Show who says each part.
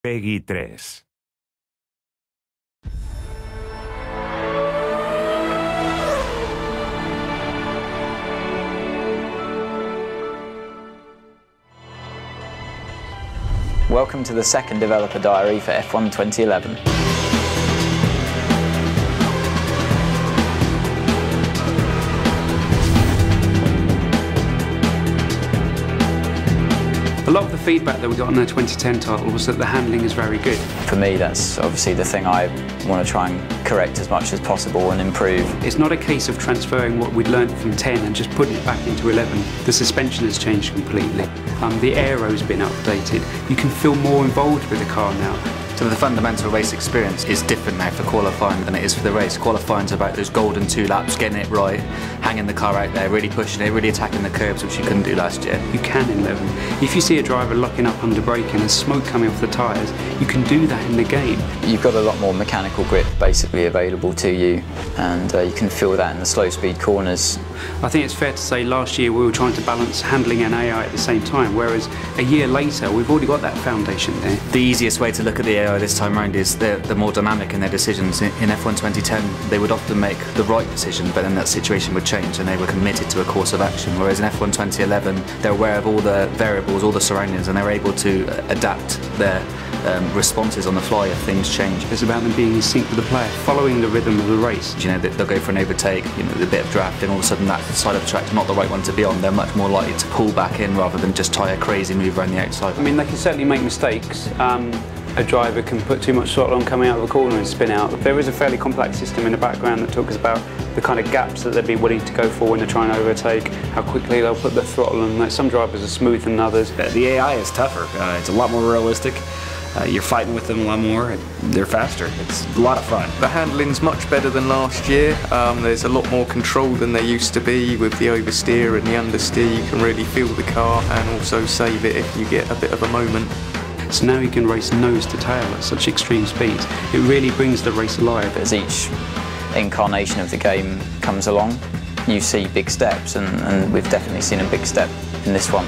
Speaker 1: PEGI 3.
Speaker 2: Welcome to the second developer diary for F1 2011.
Speaker 3: A lot of the feedback that we got on the 2010 title was that the handling is very good.
Speaker 2: For me, that's obviously the thing I want to try and correct as much as possible and improve.
Speaker 3: It's not a case of transferring what we'd learned from 10 and just putting it back into 11. The suspension has changed completely. The aero's been updated. You can feel more involved with the car now.
Speaker 4: So the fundamental race experience is different now for qualifying than it is for the race. Qualifying's about those golden 2 laps, getting it right, hanging the car out there, really pushing it, really attacking the curbs, which you couldn't do last year.
Speaker 3: You can in 11. If you see a driver locking up under braking and smoke coming off the tyres, you can do that in the game.
Speaker 2: You've got a lot more mechanical grip basically available to you, and you can feel that in the slow speed corners.
Speaker 3: I think it's fair to say last year we were trying to balance handling and AI at the same time, whereas a year later we've already got that foundation there.
Speaker 4: The easiest way to look at the AI this time around is they're more dynamic in their decisions. In F1 2010 they would often make the right decision, but then that situation would change and they were committed to a course of action, whereas in F1 2011 they're aware of all the variables, all the surroundings, and they're able to adapt their responses on the fly if things change.
Speaker 3: It's about them being in sync with the player, following the rhythm of the race.
Speaker 4: You know, they'll go for an overtake, you know, a bit of draft, and all of a sudden that side of the track's not the right one to be on. They're much more likely to pull back in rather than just try a crazy move around the outside.
Speaker 3: I mean, they can certainly make mistakes. A driver can put too much throttle on coming out of a corner and spin out. There is a fairly complex system in the background that talks about the kind of gaps that they'd be willing to go for when they're trying to overtake, how quickly they'll put the throttle on. Like, some drivers are smoother than others.
Speaker 5: The AI is tougher. It's a lot more realistic. You're fighting with them a lot more. They're faster. It's a lot of fun.
Speaker 6: The handling's much better than last year. There's a lot more control than there used to be with the oversteer and the understeer. You can really feel the car and also save it if you get a bit of a moment.
Speaker 3: So now you can race nose to tail at such extreme speeds. It really brings the race alive.
Speaker 2: As each incarnation of the game comes along, you see big steps, and we've definitely seen a big step in this one.